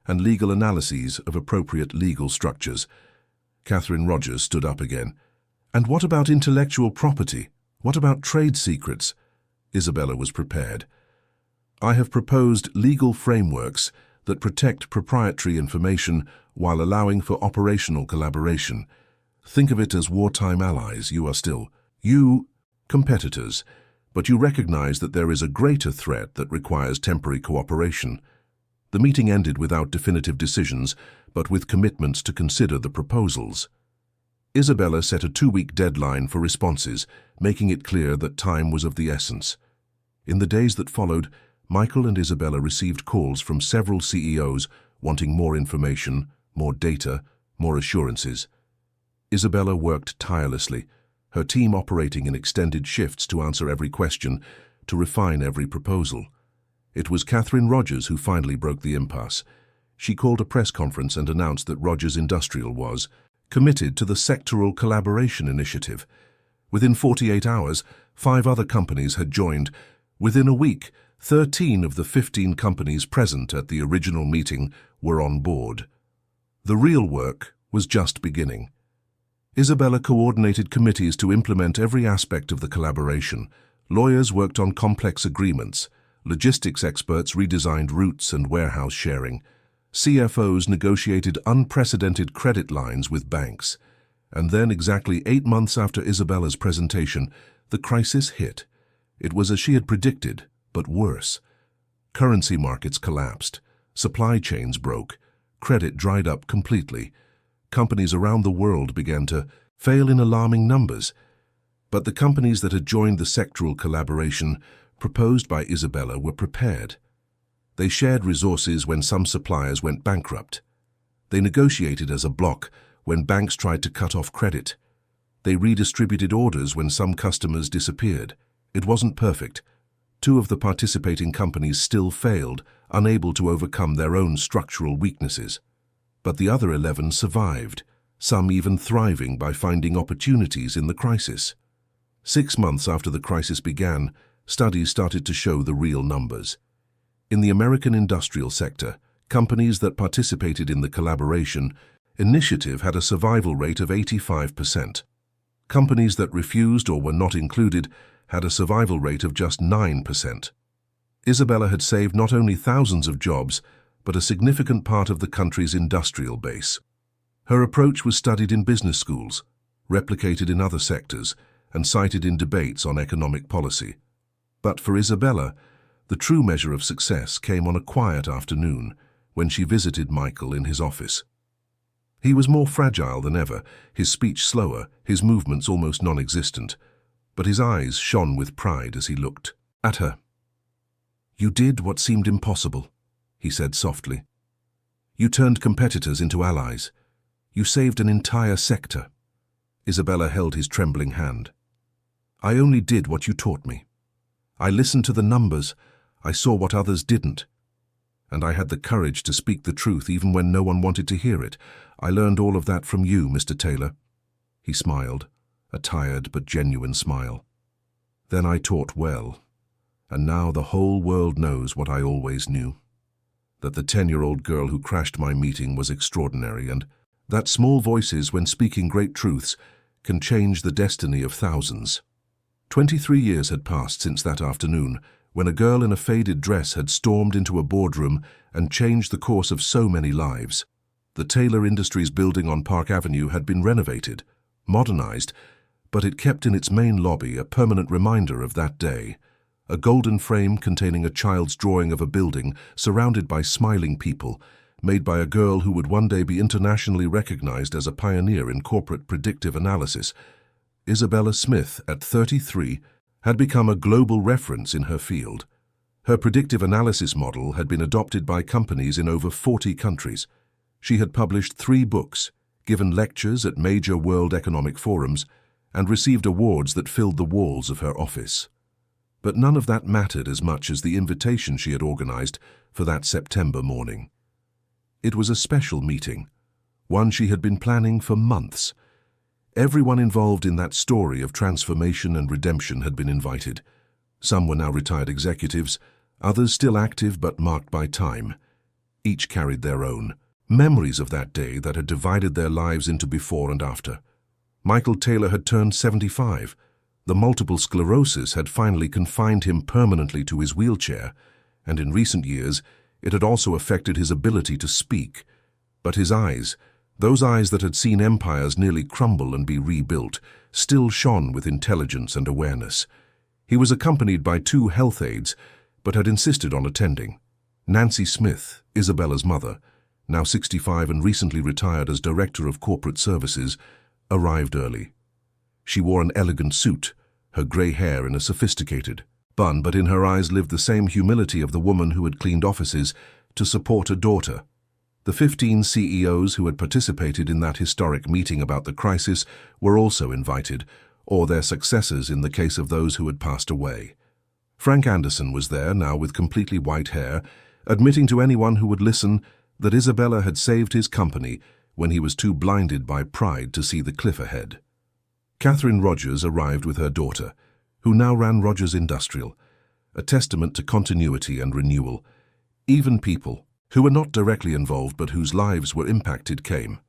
A: and legal analyses of appropriate legal structures. Catherine Rogers stood up again. "And what about intellectual property? What about trade secrets?" Isabella was prepared. "I have proposed legal frameworks that protect proprietary information while allowing for operational collaboration. Think of it as wartime allies. You are still competitors, but you recognize that there is a greater threat that requires temporary cooperation." The meeting ended without definitive decisions, but with commitments to consider the proposals. Isabella set a 2-week deadline for responses, making it clear that time was of the essence. In the days that followed, Michael and Isabella received calls from several CEOs wanting more information, more data, more assurances. Isabella worked tirelessly, her team operating in extended shifts to answer every question, to refine every proposal. It was Catherine Rogers who finally broke the impasse. She called a press conference and announced that Rogers Industrial was committed to the Sectoral Collaboration Initiative. Within 48 hours, 5 other companies had joined. Within a week, 13 of the 15 companies present at the original meeting were on board. The real work was just beginning. Isabella coordinated committees to implement every aspect of the collaboration. Lawyers worked on complex agreements. Logistics experts redesigned routes and warehouse sharing. CFOs negotiated unprecedented credit lines with banks. And then, exactly 8 months after Isabella's presentation, the crisis hit. It was as she had predicted, but worse. Currency markets collapsed. Supply chains broke. Credit dried up completely. Companies around the world began to fail in alarming numbers. But the companies that had joined the sectoral collaboration proposed by Isabella were prepared. They shared resources when some suppliers went bankrupt. They negotiated as a bloc when banks tried to cut off credit. They redistributed orders when some customers disappeared. It wasn't perfect. 2 of the participating companies still failed, unable to overcome their own structural weaknesses. But the other 11 survived, some even thriving by finding opportunities in the crisis. 6 months after the crisis began, studies started to show the real numbers. In the American industrial sector, companies that participated in the collaboration initiative had a survival rate of 85%. Companies that refused or were not included had a survival rate of just 9%. Isabella had saved not only thousands of jobs, but a significant part of the country's industrial base. Her approach was studied in business schools, replicated in other sectors, and cited in debates on economic policy. But for Isabella, the true measure of success came on a quiet afternoon when she visited Michael in his office. He was more fragile than ever, his speech slower, his movements almost non-existent, but his eyes shone with pride as he looked at her. "You did what seemed impossible," he said softly. "You turned competitors into allies. You saved an entire sector." Isabella held his trembling hand. "I only did what you taught me. I listened to the numbers, I saw what others didn't. And I had the courage to speak the truth even when no one wanted to hear it. I learned all of that from you, Mr. Taylor." He smiled, a tired but genuine smile. "Then I taught well, and now the whole world knows what I always knew. That the 10-year-old girl who crashed my meeting was extraordinary, and that small voices, when speaking great truths, can change the destiny of thousands." 23 years had passed since that afternoon, when a girl in a faded dress had stormed into a boardroom and changed the course of so many lives. The Taylor Industries building on Park Avenue had been renovated, modernized, but it kept in its main lobby a permanent reminder of that day. A golden frame containing a child's drawing of a building surrounded by smiling people, made by a girl who would one day be internationally recognized as a pioneer in corporate predictive analysis. Isabella Smith, at 33, had become a global reference in her field. Her predictive analysis model had been adopted by companies in over 40 countries. She had published 3 books, given lectures at major world economic forums, and received awards that filled the walls of her office. But none of that mattered as much as the invitation she had organized for that September morning. It was a special meeting, one she had been planning for months. Everyone involved in that story of transformation and redemption had been invited. Some were now retired executives, others still active but marked by time. Each carried their own memories of that day that had divided their lives into before and after. Michael Taylor had turned 75. The multiple sclerosis had finally confined him permanently to his wheelchair, and in recent years it had also affected his ability to speak. But his eyes, those eyes that had seen empires nearly crumble and be rebuilt, still shone with intelligence and awareness. He was accompanied by 2 health aides, but had insisted on attending. Nancy Smith, Isabella's mother, now 65 and recently retired as Director of Corporate Services, arrived early. She wore an elegant suit, her grey hair in a sophisticated bun, but in her eyes lived the same humility of the woman who had cleaned offices to support a daughter. The 15 CEOs who had participated in that historic meeting about the crisis were also invited, or their successors in the case of those who had passed away. Frank Anderson was there, now with completely white hair, admitting to anyone who would listen that Isabella had saved his company when he was too blinded by pride to see the cliff ahead. Catherine Rogers arrived with her daughter, who now ran Rogers Industrial, a testament to continuity and renewal. Even people who were not directly involved but whose lives were impacted came.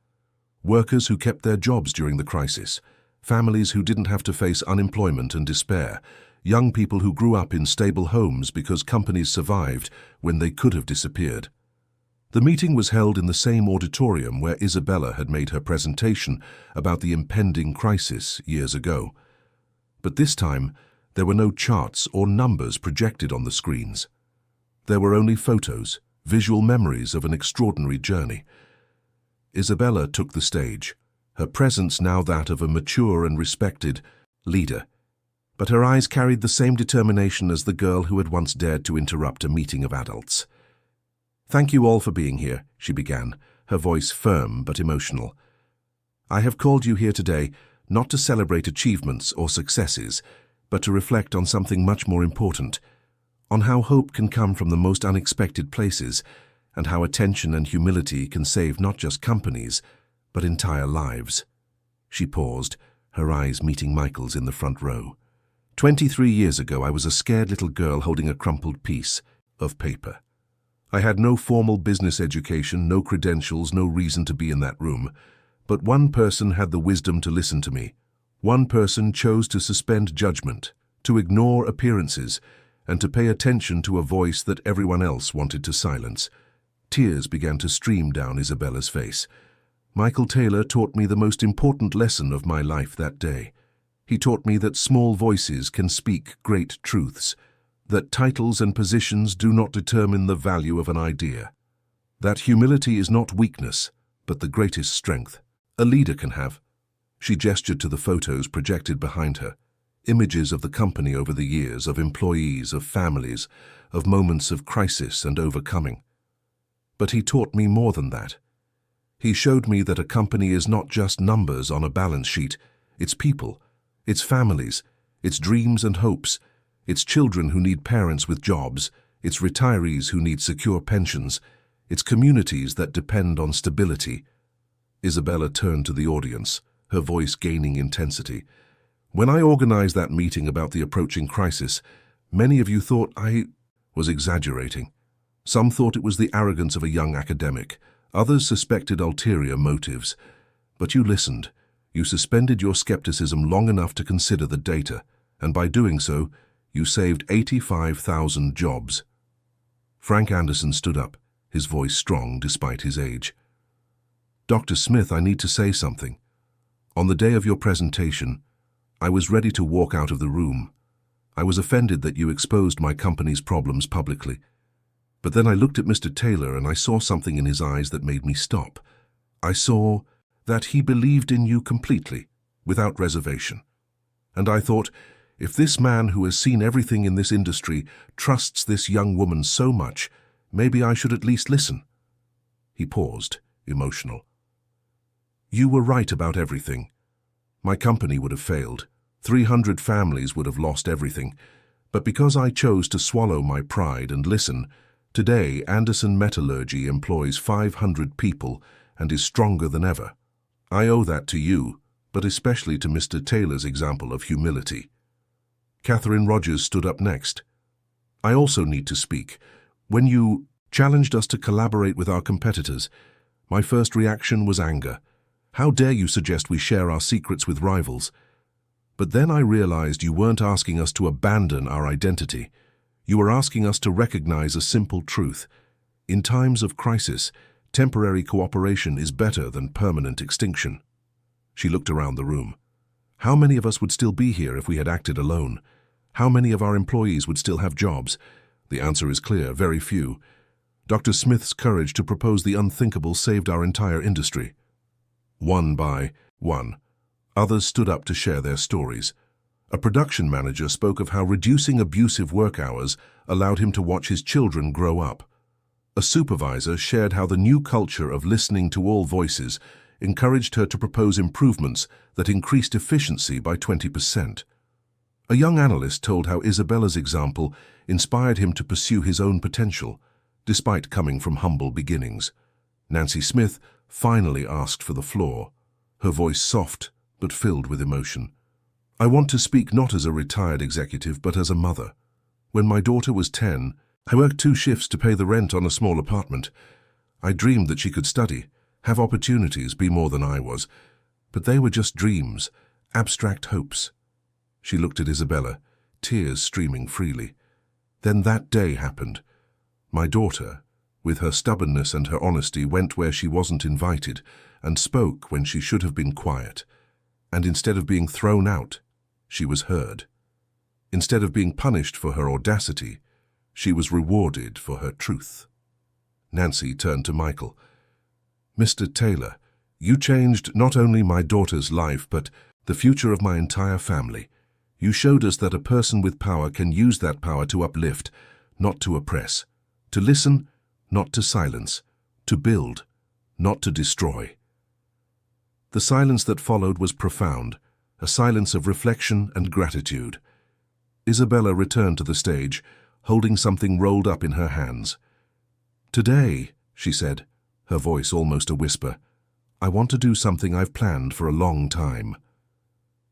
A: Workers who kept their jobs during the crisis, families who didn't have to face unemployment and despair, young people who grew up in stable homes because companies survived when they could have disappeared. The meeting was held in the same auditorium where Isabella had made her presentation about the impending crisis years ago. But this time, there were no charts or numbers projected on the screens. There were only photos, visual memories of an extraordinary journey. Isabella took the stage, her presence now that of a mature and respected leader. But her eyes carried the same determination as the girl who had once dared to interrupt a meeting of adults. "Thank you all for being here," she began, her voice firm but emotional. "I have called you here today not to celebrate achievements or successes, but to reflect on something much more important, on how hope can come from the most unexpected places, and how attention and humility can save not just companies, but entire lives." She paused, her eyes meeting Michael's in the front row. 23 years ago, I was a scared little girl holding a crumpled piece of paper. I had no formal business education, no credentials, no reason to be in that room. But one person had the wisdom to listen to me. One person chose to suspend judgment, to ignore appearances, and to pay attention to a voice that everyone else wanted to silence. Tears began to stream down Isabella's face. Michael Taylor taught me the most important lesson of my life that day. He taught me that small voices can speak great truths, that titles and positions do not determine the value of an idea, that humility is not weakness, but the greatest strength a leader can have. She gestured to the photos projected behind her, images of the company over the years, of employees, of families, of moments of crisis and overcoming. But he taught me more than that. He showed me that a company is not just numbers on a balance sheet. It's people, it's families, it's dreams and hopes, it's children who need parents with jobs, it's retirees who need secure pensions, it's communities that depend on stability. Isabella turned to the audience, her voice gaining intensity. When I organized that meeting about the approaching crisis, many of you thought I was exaggerating. Some thought it was the arrogance of a young academic. Others suspected ulterior motives. But you listened. You suspended your skepticism long enough to consider the data, and by doing so, you saved 85,000 jobs. Frank Anderson stood up, his voice strong despite his age. Dr. Smith, I need to say something. On the day of your presentation, I was ready to walk out of the room. I was offended that you exposed my company's problems publicly. But then I looked at Mr. Taylor and I saw something in his eyes that made me stop. I saw that he believed in you completely, without reservation. And I thought, if this man who has seen everything in this industry trusts this young woman so much, maybe I should at least listen. He paused, emotional. You were right about everything. My company would have failed. 300 families would have lost everything. But because I chose to swallow my pride and listen, today Anderson Metallurgy employs 500 people and is stronger than ever. I owe that to you, but especially to Mr. Taylor's example of humility. Catherine Rogers stood up next. I also need to speak. When you challenged us to collaborate with our competitors, my first reaction was anger. How dare you suggest we share our secrets with rivals? But then I realized you weren't asking us to abandon our identity. You were asking us to recognize a simple truth. In times of crisis, temporary cooperation is better than permanent extinction. She looked around the room. How many of us would still be here if we had acted alone? How many of our employees would still have jobs? The answer is clear, very few. Dr. Smith's courage to propose the unthinkable saved our entire industry. One by one, others stood up to share their stories. A production manager spoke of how reducing abusive work hours allowed him to watch his children grow up. A supervisor shared how the new culture of listening to all voices encouraged her to propose improvements that increased efficiency by 20%. A young analyst told how Isabella's example inspired him to pursue his own potential, despite coming from humble beginnings. Nancy Smith finally asked for the floor, her voice soft but filled with emotion. I want to speak not as a retired executive, but as a mother. When my daughter was 10, I worked 2 shifts to pay the rent on a small apartment. I dreamed that she could study, have opportunities, be more than I was. But they were just dreams, abstract hopes. She looked at Isabella, tears streaming freely. Then that day happened. My daughter, with her stubbornness and her honesty, went where she wasn't invited and spoke when she should have been quiet. And instead of being thrown out, she was heard. Instead of being punished for her audacity, she was rewarded for her truth. Nancy turned to Michael. Mr. Taylor, you changed not only my daughter's life, but the future of my entire family. You showed us that a person with power can use that power to uplift, not to oppress, to listen, not to silence, to build, not to destroy. The silence that followed was profound, a silence of reflection and gratitude. Isabella returned to the stage, holding something rolled up in her hands. Today, she said, her voice almost a whisper, I want to do something I've planned for a long time.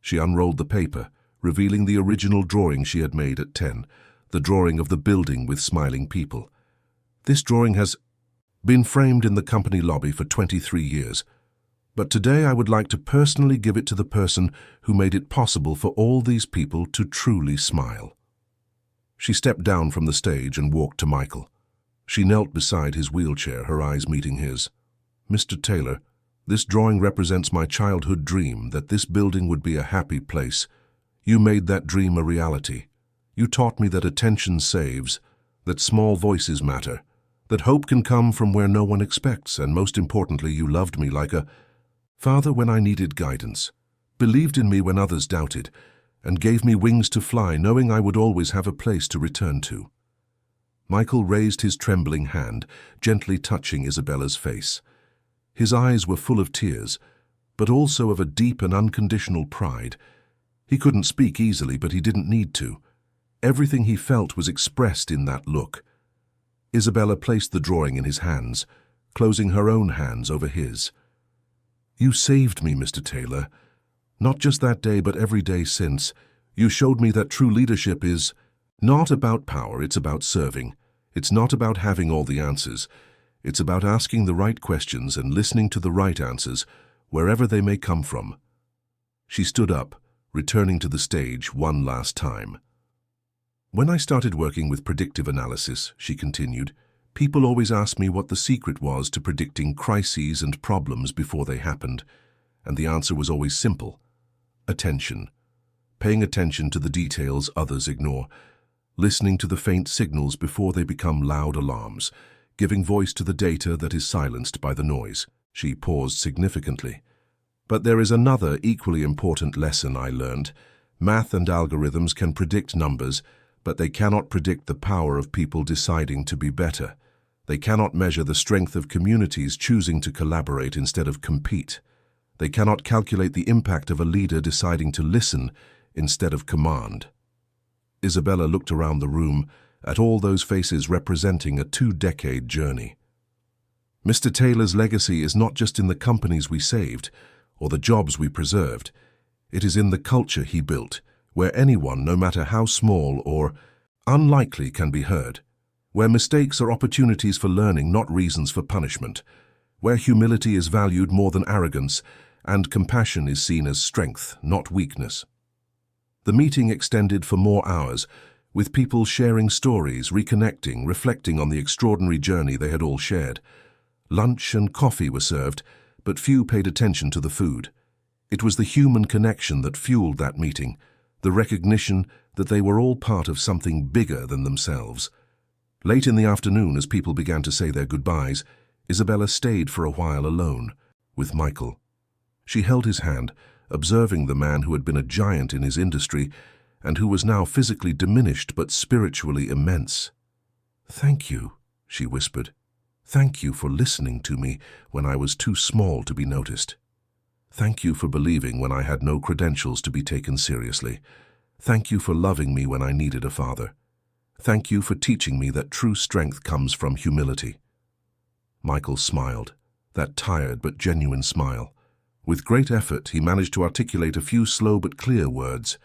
A: She unrolled the paper, revealing the original drawing she had made at 10, the drawing of the building with smiling people. This drawing has been framed in the company lobby for 23 years, but today I would like to personally give it to the person who made it possible for all these people to truly smile. She stepped down from the stage and walked to Michael. She knelt beside his wheelchair, her eyes meeting his. Mr. Taylor, this drawing represents my childhood dream that this building would be a happy place. You made that dream a reality. You taught me that attention saves, that small voices matter, that hope can come from where no one expects, and most importantly, you loved me like a father when I needed guidance, believed in me when others doubted, and gave me wings to fly, knowing I would always have a place to return to. Michael raised his trembling hand, gently touching Isabella's face. His eyes were full of tears, but also of a deep and unconditional pride. He couldn't speak easily, but he didn't need to. Everything he felt was expressed in that look. Isabella placed the drawing in his hands, closing her own hands over his. "You saved me, Mr. Taylor. Not just that day, but every day since. You showed me that true leadership is not about power, it's about serving. It's not about having all the answers. It's about asking the right questions and listening to the right answers, wherever they may come from." She stood up, returning to the stage one last time. "When I started working with predictive analysis," she continued, "people always asked me what the secret was to predicting crises and problems before they happened. And the answer was always simple: attention. Paying attention to the details others ignore, listening to the faint signals before they become loud alarms, giving voice to the data that is silenced by the noise." She paused significantly. "But there is another equally important lesson I learned. Math and algorithms can predict numbers, but they cannot predict the power of people deciding to be better. They cannot measure the strength of communities choosing to collaborate instead of compete. They cannot calculate the impact of a leader deciding to listen instead of command." Isabella looked around the room at all those faces representing a 2-decade journey. "Mr. Taylor's legacy is not just in the companies we saved or the jobs we preserved. It is in the culture he built, where anyone, no matter how small or unlikely, can be heard, where mistakes are opportunities for learning, not reasons for punishment, where humility is valued more than arrogance, and compassion is seen as strength, not weakness." The meeting extended for more hours, with people sharing stories, reconnecting, reflecting on the extraordinary journey they had all shared. Lunch and coffee were served, but few paid attention to the food. It was the human connection that fueled that meeting, the recognition that they were all part of something bigger than themselves. Late in the afternoon, as people began to say their goodbyes, Isabella stayed for a while alone with Michael. She held his hand, observing the man who had been a giant in his industry and who was now physically diminished but spiritually immense. "Thank you," she whispered. "Thank you for listening to me when I was too small to be noticed. Thank you for believing when I had no credentials to be taken seriously. Thank you for loving me when I needed a father. Thank you for teaching me that true strength comes from humility." Michael smiled, that tired but genuine smile. With great effort, he managed to articulate a few slow but clear words.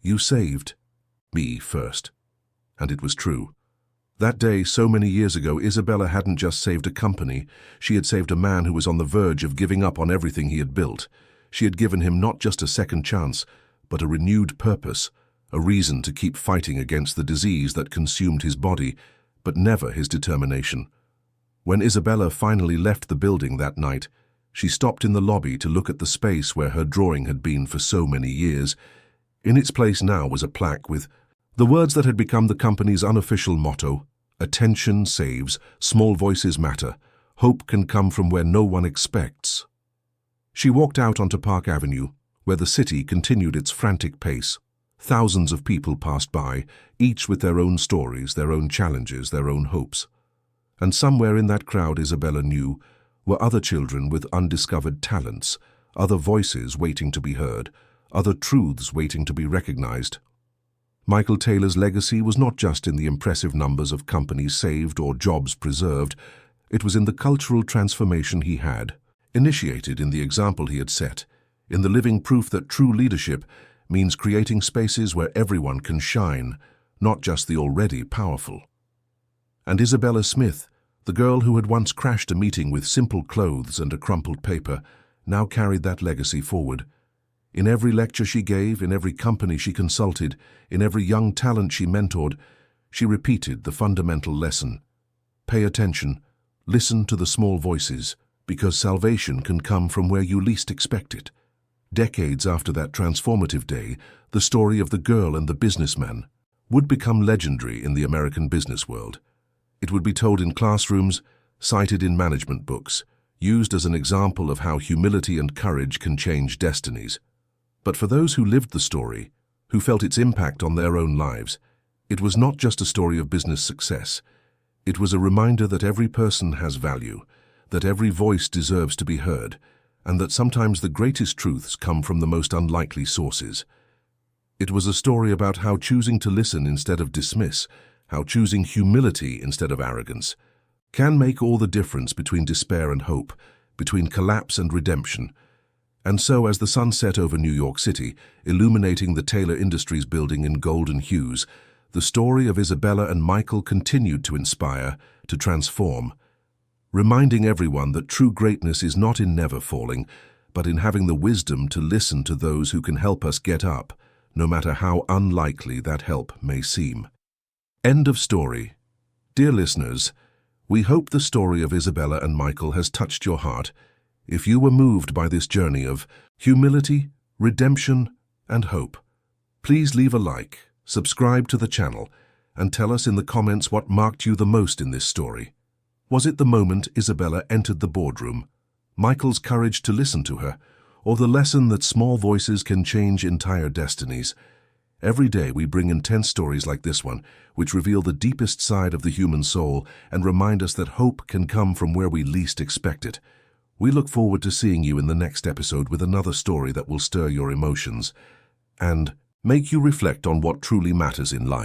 A: "You saved me first." And it was true. That day, so many years ago, Isabella hadn't just saved a company. She had saved a man who was on the verge of giving up on everything he had built. She had given him not just a second chance, but a renewed purpose, a reason to keep fighting against the disease that consumed his body, but never his determination. When Isabella finally left the building that night, she stopped in the lobby to look at the space where her drawing had been for so many years. In its place now was a plaque with the words that had become the company's unofficial motto: "Attention saves, small voices matter, hope can come from where no one expects." She walked out onto Park Avenue, where the city continued its frantic pace. Thousands of people passed by, each with their own stories, their own challenges, their own hopes. And somewhere in that crowd, Isabella knew, were other children with undiscovered talents, other voices waiting to be heard, other truths waiting to be recognized. Michael Taylor's legacy was not just in the impressive numbers of companies saved or jobs preserved. It was in the cultural transformation he had initiated, in the example he had set, in the living proof that true leadership means creating spaces where everyone can shine, not just the already powerful. And Isabella Smith, the girl who had once crashed a meeting with simple clothes and a crumpled paper, now carried that legacy forward. In every lecture she gave, in every company she consulted, in every young talent she mentored, she repeated the fundamental lesson: pay attention, listen to the small voices, because salvation can come from where you least expect it. Decades after that transformative day, the story of the girl and the businessman would become legendary in the American business world. It would be told in classrooms, cited in management books, used as an example of how humility and courage can change destinies. But for those who lived the story, who felt its impact on their own lives, it was not just a story of business success. It was a reminder that every person has value, that every voice deserves to be heard, and that sometimes the greatest truths come from the most unlikely sources. It was a story about how choosing to listen instead of dismiss, how choosing humility instead of arrogance, can make all the difference between despair and hope, between collapse and redemption. And so, as the sun set over New York City, illuminating the Taylor Industries building in golden hues, the story of Isabella and Michael continued to inspire, to transform, reminding everyone that true greatness is not in never falling, but in having the wisdom to listen to those who can help us get up, no matter how unlikely that help may seem. End of story. Dear listeners, we hope the story of Isabella and Michael has touched your heart. If you were moved by this journey of humility, redemption, and hope, please leave a like, subscribe to the channel, and tell us in the comments what marked you the most in this story. Was it the moment Isabella entered the boardroom, Michael's courage to listen to her, or the lesson that small voices can change entire destinies? Every day we bring intense stories like this one, which reveal the deepest side of the human soul and remind us that hope can come from where we least expect it. We look forward to seeing you in the next episode with another story that will stir your emotions and make you reflect on what truly matters in life.